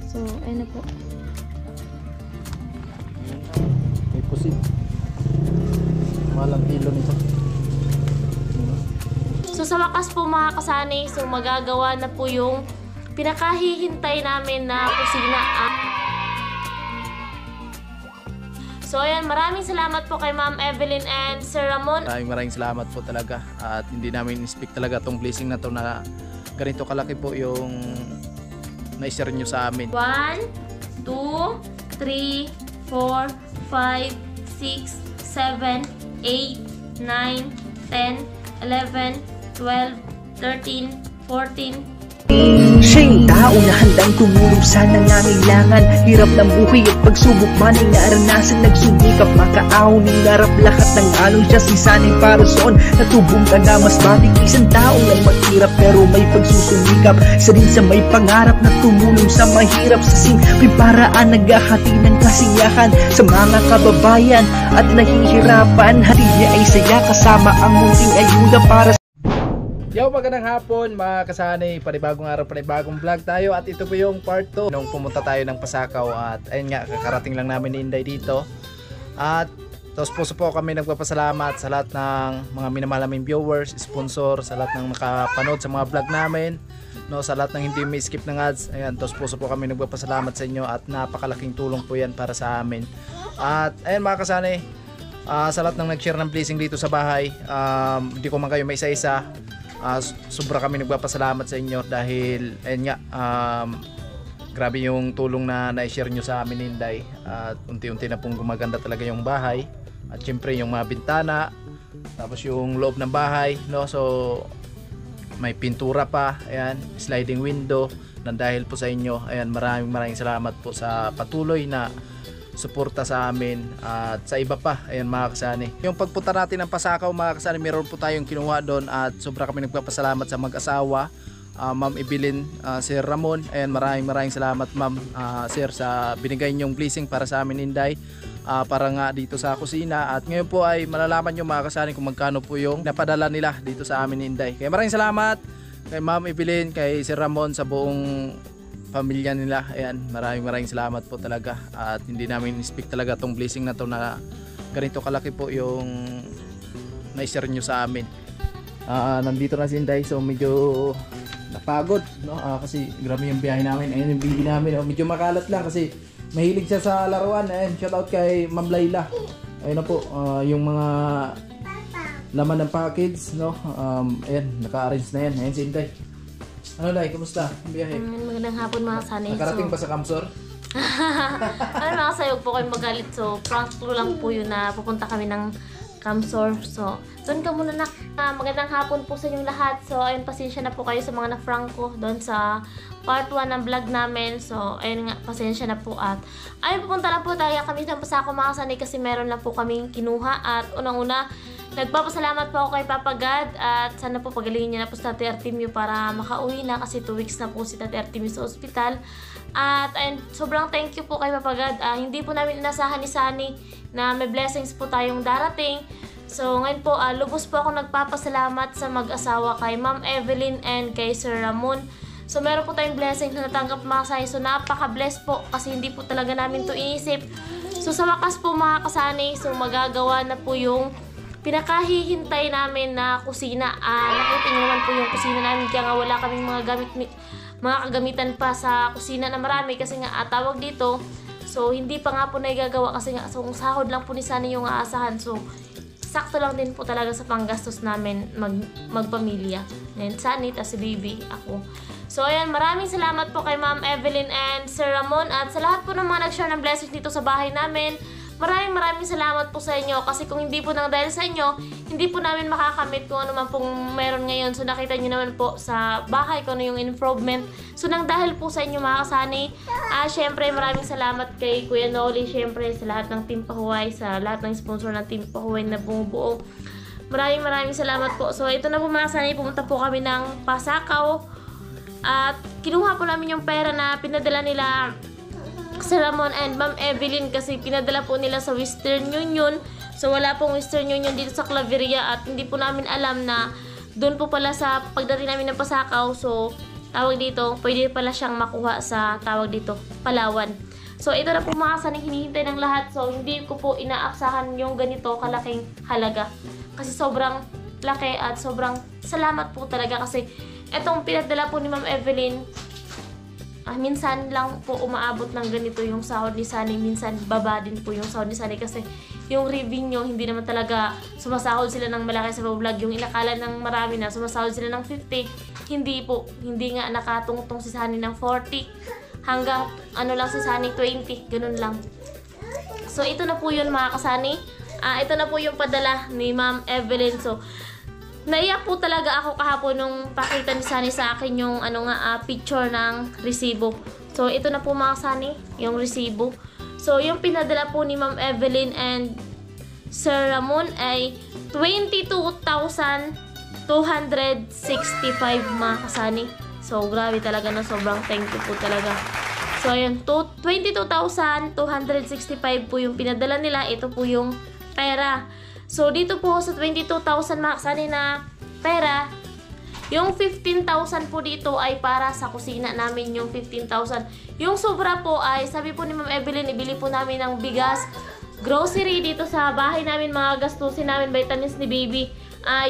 So, ayun na po. May pusit. Malang kilo nito. So, sa wakas po mga kasani, so magagawa na po yung pinakahihintay namin na kusina. So, ayan, maraming salamat po kay Ma'am Evelyn and Sir Ramon. Maraming salamat po talaga. At hindi namin expect talaga tong blessing na to na ganito kalaki po yung na-share nyo sa amin. 1, 2, 3, 4, 5, 6, 7, 8, 9, 10, 11, 12, 13, 14. Siya yung tao na handang tumulong sa nangangailangan. Hirap ng buhay at pagsubok man ay naranasan. Nagsumikap makaaon, hinarap lahat ng alon. Siya si sanay para soon, natubong ka na mas matig. Isang tao lang maghirap pero may pagsusumikap. Isa din sa may pangarap na tumulong sa mahirap. Sa simpleng paraan naghahati ng kasiyahan sa mga kababayan at nahihirapan. Hati niya ay saya kasama ang munting ayuda para Yo, magandang hapon mga kasanay, panibagong araw, panibagong vlog tayo. At ito po yung part 2 nung pumunta tayo ng Pasakaw. At ayun nga, kakarating lang namin ni Inday dito. At tapos puso po kami nagpapasalamat sa lahat ng mga minamahal naming viewers, sponsor, sa lahat ng nakapanood sa mga vlog namin, no, sa lahat ng hindi may skip ng ads. Ayan, tapos puso po kami nagpapasalamat sa inyo at napakalaking tulong po yan para sa amin. At ayun mga kasanay, sa lahat ng nag-share ng blessing dito sa bahay, hindi ko man kayo may isa-isa. Sobra kami nagpapasalamat sa inyo dahil ayun nga, grabe yung tulong na na-share nyo sa amin, Inday. At unti-unti na pong gumaganda talaga yung bahay. At syempre yung mga bintana, tapos yung loob ng bahay, no? So may pintura pa, ayan, sliding window. Nang dahil po sa inyo, ayan, maraming salamat po sa patuloy na suporta sa amin at sa iba pa. Ayan mga kasani, yung pagpunta natin ng Pasakaw mga kasani, meron po tayong kinuha doon at sobra kami nagpapasalamat sa mag-asawa, Ma'am Evelyn, Sir Ramon. Ayan, maraming salamat Ma'am, Sir, sa binigay nyong blessing para sa amin, Inday, para nga dito sa kusina. At ngayon po ay malalaman nyo mga kasani kung magkano po yung napadala nila dito sa amin, Inday. Kaya maraming salamat kay Ma'am Evelyn, kay Sir Ramon, sa buong pamilya nila. Ayan, maraming salamat po talaga. At hindi namin expect talaga tong blessing na to na ganito kalaki po yung na-share nyo sa amin. Nandito na si Inday, so medyo napagod, no? Kasi grabe yung biyahe namin. Ayan yung baby namin, medyo makalat lang kasi mahilig siya sa laruan. Ayan, shout out kay Ma'am Layla. Ayun na po, yung mga laman ng package, no? Ayan, naka-arrange na yan. Ayan si Inday. Ano, Day? Kumusta ang biyahe? Magandang hapon mga sanay. Nakarating pa sa Kamsor? Ano, nakasayog po kayo magalit. So, prank ko lang po yun na pupunta kami ng Kamsor. So, doon ka muna na. Magandang hapon po sa inyong lahat. So, ayun, pasensya na po kayo sa mga na-prank ko doon sa part 1 ng vlog namin. So, ayun nga, pasensya na po. At ayun, pupunta lang po tayo kami sa Pasakaw mga sanay kasi meron lang po kaming kinuha. At unang-una, nagpapasalamat po ako kay Papa God at sana po pagalingin niya na po si Tate Artemio para makauwi na kasi 2 weeks na po si Tate Artemio sa ospital. At ayun, sobrang thank you po kay Papa God. Hindi po namin inasahan ni Sunny na may blessings po tayong darating. So ngayon po, lubos po ako nagpapasalamat sa mag-asawa kay Ma'am Evelyn and kay Sir Ramon. So meron po tayong blessings na natanggap mga kasani. So napaka-bless po kasi hindi po talaga namin to inisip. So sa wakas po mga kasani, so magagawa na po yung pinakahihintay namin na kusina. Nakita nyo naman po yung kusina namin, kaya nga wala kaming mga kagamitan pa sa kusina na marami kasi nga tawag dito. So hindi pa nga po naigagawa kasi nga so, sahod lang po ni Sunny yung aasahan. So sakto lang din po talaga sa panggastos namin magpamilya. And Sunny, tas si Baby, ako. So ayan, maraming salamat po kay Ma'am Evelyn and Sir Ramon at sa lahat po ng mga nag-share ng blessings dito sa bahay namin. Maraming salamat po sa inyo kasi kung hindi po nang dahil sa inyo, hindi po namin makakamit kung ano man pong meron ngayon. So nakita nyo naman po sa bahay kung ano yung improvement. So nang dahil po sa inyo mga kasani, syempre maraming salamat kay Kuya Noli, syempre sa lahat ng Team Pahuway, sa lahat ng sponsor ng Team Pahuway na bumubuo. Maraming salamat po. So ito na po mga kasani, pumunta po kami ng Pasakaw at kinuha po namin yung pera na pinadala nila Sir Ramon and Ma'am Evelyn kasi pinadala po nila sa Western Union. So wala pong Western Union dito sa Claveria at hindi po namin alam na doon po pala sa pagdating namin ng Pasakaw. So tawag dito, pwede pala siyang makuha sa tawag dito, Palawan. So, ito na po mga kasaning hinihintay ng lahat. So, hindi ko po inaaksahan yung ganito kalaking halaga. Kasi sobrang laki at sobrang salamat po talaga. Kasi itong pinadala po ni Ma'am Evelyn, minsan lang po umaabot ng ganito yung sahod ni Sunny. Minsan baba din po yung sahod ni Sunny. Kasi yung revenue, hindi naman talaga sumasahod sila ng malaki sa vlog. Yung inakala ng marami na sumasahod sila ng 50. Hindi po. Hindi nga nakatungtong si Sunny ng 40. Hanggang ano lang si Sunny 20, ganun lang. So ito na po yun mga kasani. Ito na po yung padala ni Ma'am Evelyn. So naiyak po talaga ako kahapon nung pakita ni Sunny sa akin yung picture ng resibo. So ito na po mga kasani, yung resibo. So yung pinadala po ni Ma'am Evelyn and Sir Ramon ay 22,265 mga kasani. So, grabe talaga na sobrang thank you po talaga. So, ayun, 22,265 po yung pinadala nila. Ito po yung pera. So, dito po sa 22,000 mga kasani na pera, yung 15,000 po dito ay para sa kusina namin yung 15,000. Yung sobra po ay, sabi po ni Ma'am Evelyn, ibili po namin ng bigas, grocery dito sa bahay namin, mga gastusin namin, vitamins ni baby.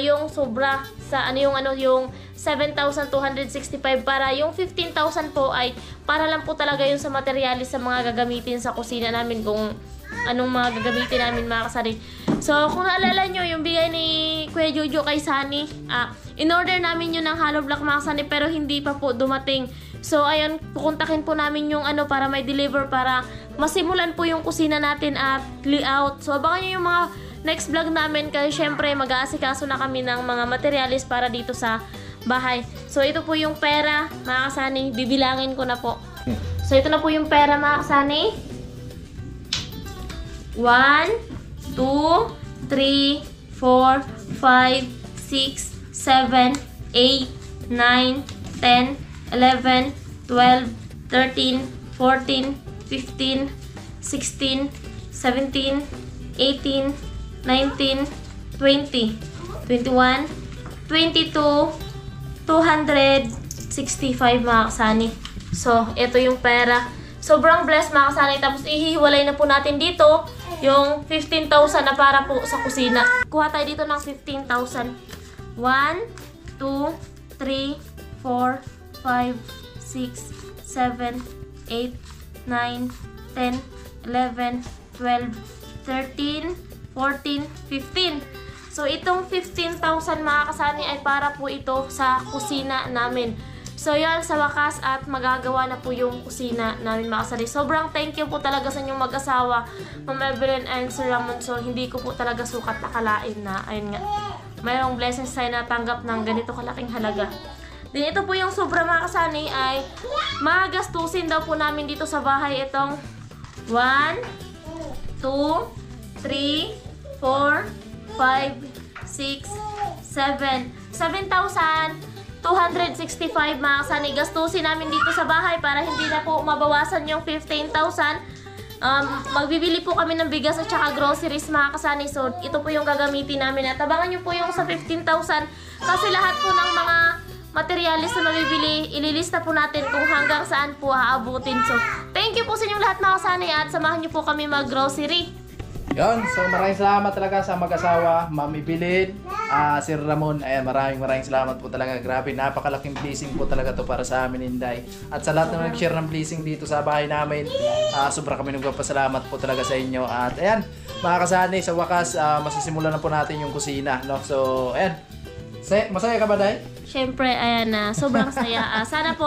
Yung sobra sa yung 7,265 para yung 15,000 po ay para lang po talaga yung sa materialis sa mga gagamitin sa kusina namin, kung anong mga gagamitin namin mga kasari. So kung naalala nyo yung bigay ni Kuya Jojo kay Sunny, in-order namin yun ng hollow block mga kasari pero hindi pa po dumating. So ayun, pupuntakin po namin yung para may deliver para masimulan po yung kusina natin at layout. So abangan nyo yung mga next vlog namin kasi syempre mag-aasikaso na kami ng mga materialis para dito sa bahay. So ito po yung pera mga kasani, bibilangin ko na po. So ito na po yung pera mga kasani. 1, 2, 3, 4, 5, 6, 7, 8, 9, 10, 11, 12, 13, 14, 15, 16, 17, 18, 19, 20, 21, 22, 265 mga kasani. So, ito yung pera. Sobrang blessed mga kasani. Tapos, ihiwalay na po natin dito yung 15,000 na para po sa kusina. Kuha tayo dito ng 15,000. 1, 2, 3, 4, 5, 6, 7, 8, 9, 10, 11, 12, 13, 14, 15. So, itong 15,000 mga kasani ay para po ito sa kusina namin. So, yan sa wakas at magagawa na po yung kusina namin mga kasani. Sobrang thank you po talaga sa inyong mag-asawa, Ma'am Evelyn and Sir Ramon. So, hindi ko po talaga sukat nakalain na, ayun nga, mayroong blessings tayo na tanggap ng ganito kalaking halaga. Din ito po yung sobra mga kasani ay magastusin daw po namin dito sa bahay. Itong 1, 2, 3, 4, 5, 6, 7, 7,265 mga kasani. Gastusin namin dito sa bahay para hindi na po mabawasan yung 15,000. Magbibili po kami ng bigas at saka groceries mga kasani. So, ito po yung gagamitin namin. At abangan nyo po yung sa 15,000 kasi lahat po ng mga materialis na mabibili, ililista po natin kung hanggang saan po aabutin. So, thank you po sa inyong lahat mga kasani at samahan nyo po kami mag-grocery. Yun, so maraming salamat talaga sa mag-asawa, Ma'am Evelyn, Sir Ramon. Ayan, maraming salamat po talaga. Grabe, napakalaking blessing po talaga to para sa amin, Inday. At sa lahat na nag-share ng blessing dito sa bahay namin, sobra kami nagpapasalamat po talaga sa inyo. At ayan, mga kasani, sa wakas, masisimulan na po natin yung kusina, no? So, ayan. Masaya ka ba, Day? Siyempre, ayan na, sobrang saya. Sana po,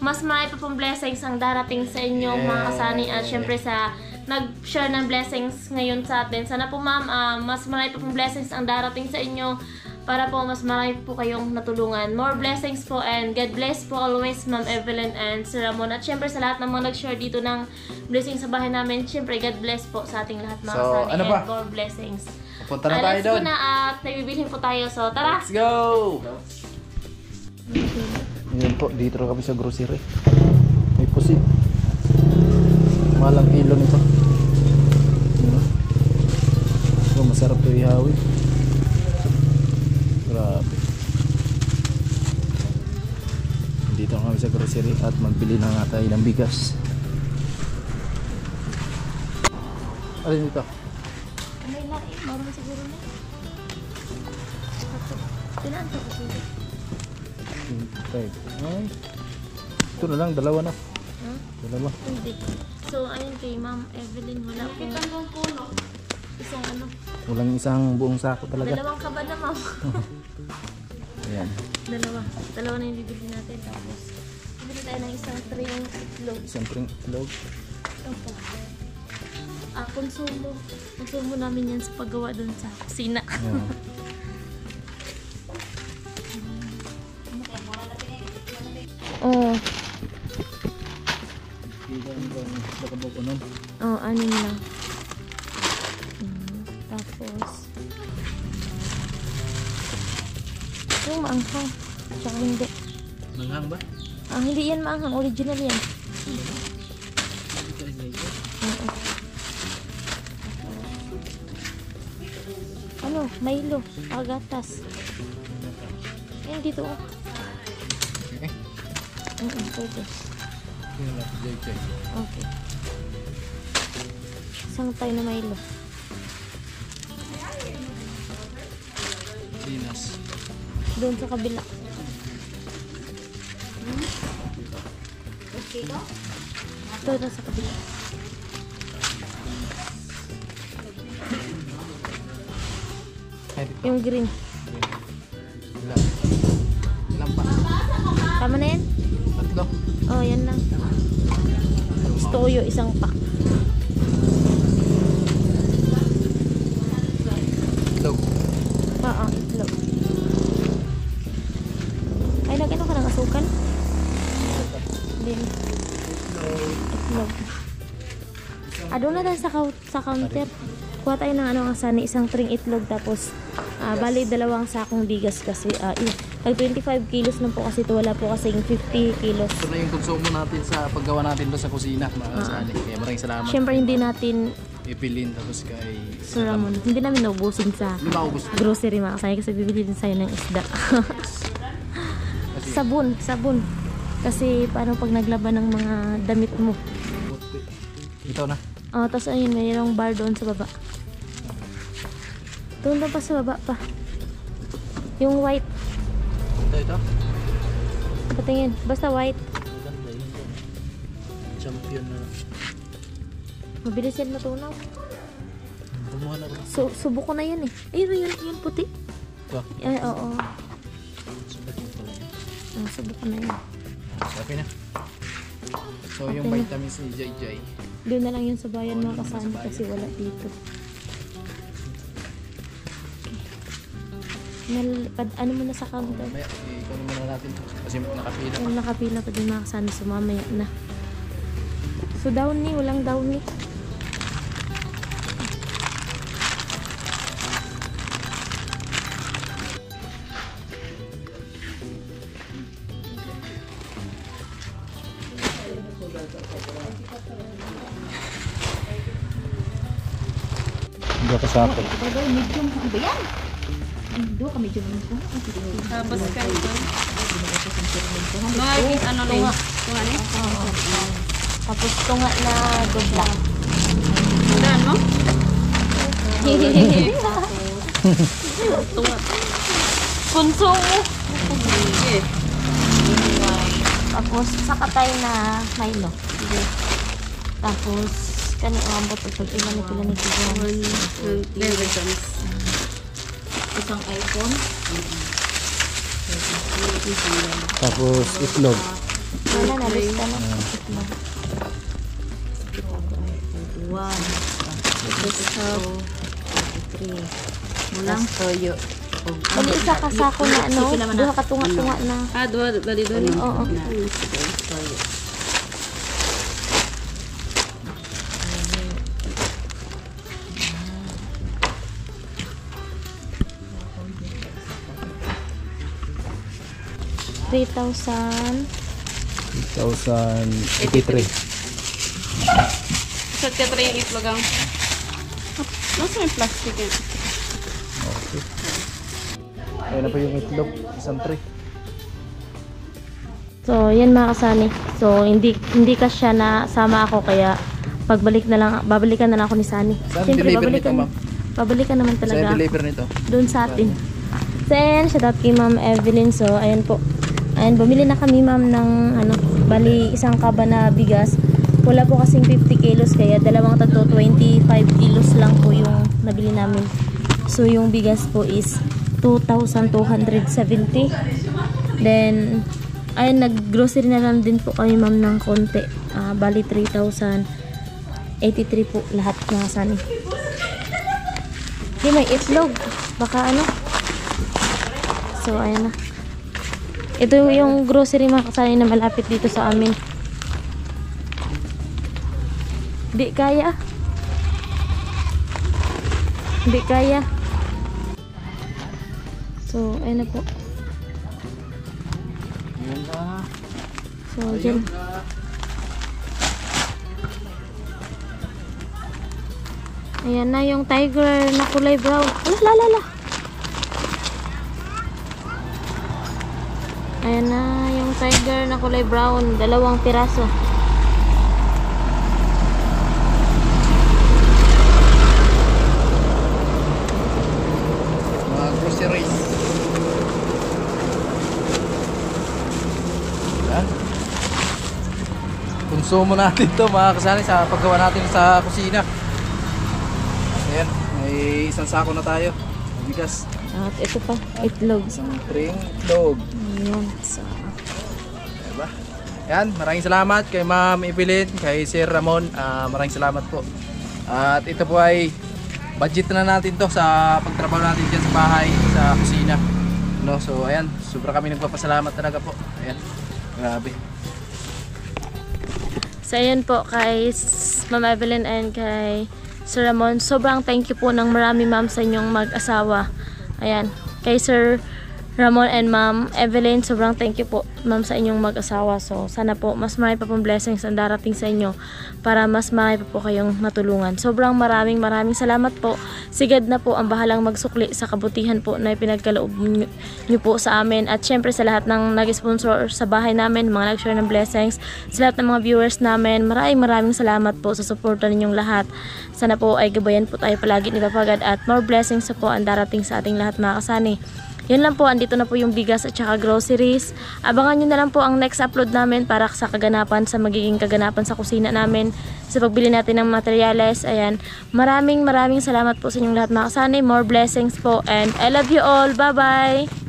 mas marami pa pong blessings ang darating sa inyo, mga kasani. At siyempre sa nag-share ng blessings ngayon sa atin. Sana po ma'am, mas marami pa pong blessings ang darating sa inyo para po mas marami po kayong natulungan. More blessings po and God bless po always Ma'am Evelyn and Sir Ramon. At syempre sa lahat ng mga nag-share dito ng blessings sa bahay namin, syempre God bless po sa ating lahat mga kasani and more blessings. Punta na tayo doon. Let's go na at nabibilhin po tayo. So tara! Let's go! Ngayon po, dito kami sa grocery. May pusit. Malang kilo nito. So, masarap ito ihawin. Grabe. sa grocery at magbili na nga tayo ng bigas. Alin ito? May lain, marami siguro na. Tinaan ko kasi. Ay, ito na lang, dalawa na. Huh? Dalawa. Hindi. So, ayun kay Ma'am Evelyn, wala po. Isang ano. Walang isang buong sako talaga. Dalawang kaba na, Ma'am. Ayan. Dalawa na yung bibili natin. Tapos, bibili tayo ng isang tray ng itlog. Isang pring itlog. Opo. Konsumo. Konsumo namin yan sa paggawa doon sa kusina. Ayan. Oo. Oh, anin lang. Tapos, yung maanghang. Tsaka hindi. Manghang ba? Hindi yan maanghang. Original yan. Oo. Ano? Milo. Agatas. Yan dito. Okay. Pwede. Okay. Okay. Isang tayo na Milo. Dinas. Doon sa kabila. Ito na sa kabila. Yung green. Ilan? Ilan pa? Tama na yan? Tatlo. Oh, yan lang. Tapos toyo, isang pack. Itlog. Oo, itlog. Ay, lagyan ka ng asukan? Din. Itlog. Doon na tayo sa counter. Kuha tayo ng asani, isang tring itlog, tapos bali dalawang sakong bigas kasi tag 25 kilos lang po kasi ito, wala po kasing 50 kilos. Ito na yung konsumo natin sa paggawa natin doon sa kusina, mga kasali. Kaya maraming salamat. Siyempre hindi natin Ipilin tapos kay Sir Ramon, hindi namin naubusin sa Hindi maubos. grocery mga kasani kasi bibili din sa'yo ng isda. Kasi sabon. Kasi paano pag naglaban ng mga damit mo. ito na. Tapos ayun, mayroong bar doon sa baba. Doon pa sa baba pa. Yung white. Ito. Patingin. Basta white. Maganda yun. Champion na. Mabilis yan matunaw. Kumuha na ko. Subo ko na yan eh. Ayun, yun puti. Ito. Ay, oo. Subat mo pala yan. Subo ko na yan. Okay na. So yung Okay na. vitamins ni JJ. Doon na lang yun sa bayan mga kasani kasi wala dito. Ano mo na sa counter? Mamaya, ikunin muna natin to. Kasi nakapila pa. Yung nakapila pa din mga kasani, so mamaya na. So down ni, walang down ni. Hindi ka sa akin. Medium ba yan? Dua ka medium ko. Tapos kayo doon. Mga ano na yun? Tunga ni? Tapos tunga na doblang. Saan mo? Tunga. Konsumo. Sige. Tapos saka tayo na Milo. Tapos kani ang boto pag ilan ni pila ni Versions. Isang iPhone. Tapos itlog. Wala na lista na. Itlog. One. Three. Mulang toyo. Kani isa ka sako na ano, duha ka tunga-tunga na. Dua bali doon. Oo. Toyo. 3,000. 2083. Sa tetra yung itlog ang. Nasa yung plastic yan? Okay. Ayun na po yung itlog. Isang tray. So, yan mga kasani. So, hindi kasya na sama ako kaya babalikan na lang ako ni Sunny. Saan Siyempre, deliver nito, ma'am? babalikan naman Saan talaga deliver nito? doon sa atin. So, ayan, shout out kay Ma'am Evelyn. So, ayan po. Ayan, bumili na kami ma'am ng bali isang kaba na bigas. Wala po kasing 50 kilos kaya dalawang tatlo 25 kilos lang po yung nabili namin. So, yung bigas po is 2,270. Then, ayun, nag-grocery na lang din po kami ma'am ng konti. Bali 3,083 po lahat mga Sunny. Okay, may itlog. Baka So, ayan na. Ito yung grocery mga Sunny na malapit dito sa amin. Di kaya. So, ayan na po. Ayun na. So, dyan. Ayan na yung tiger na kulay brown. Lala. Ayan na yung tiger na kulay brown. 2 piraso. Mga groceries. Yan. Konsumo natin to mga kasali sa paggawa natin sa kusina. Ayan, may isang sako na tayo. Bigas. At ito pa, itlog. Isang tring itlog. Ayan. So, Diba? Yan, maraming salamat kay Ma'am Evelyn, kay Sir Ramon. Maraming salamat po. At ito po ay budget na natin to sa pagtrabaho natin dyan sa bahay, sa kusina. No, so ayan, sobra kami nagpapasalamat talaga po. Ayan, grabe. So, ayan po kay Ma'am Evelyn and kay Sir Ramon. Sobrang thank you po ng marami ma'am sa inyong mag-asawa. Ayan, kay Sir Ramon and Ma'am Evelyn, sobrang thank you po ma'am sa inyong mag-asawa. So, sana po mas marami pa pong blessings ang darating sa inyo para mas marami pa po kayong matulungan. Sobrang maraming salamat po. Sigad na po ang bahalang magsukli sa kabutihan po na ipinagkaloob nyo po sa amin. At syempre sa lahat ng nag-sponsor sa bahay namin, mga nag-share ng blessings, sa lahat ng mga viewers namin, maraming salamat po sa suporta ninyong lahat. Sana po ay gabayan po tayo palagi ni Papagad at more blessings po ang darating sa ating lahat mga kasani. Yun lang po, andito na po yung bigas at saka groceries. Abangan nyo na lang po ang next upload namin para sa kaganapan, sa magiging kaganapan sa kusina namin, sa pagbili natin ng materyales. Ayan, maraming salamat po sa inyong lahat mga kasani. More blessings po and I love you all. Bye bye!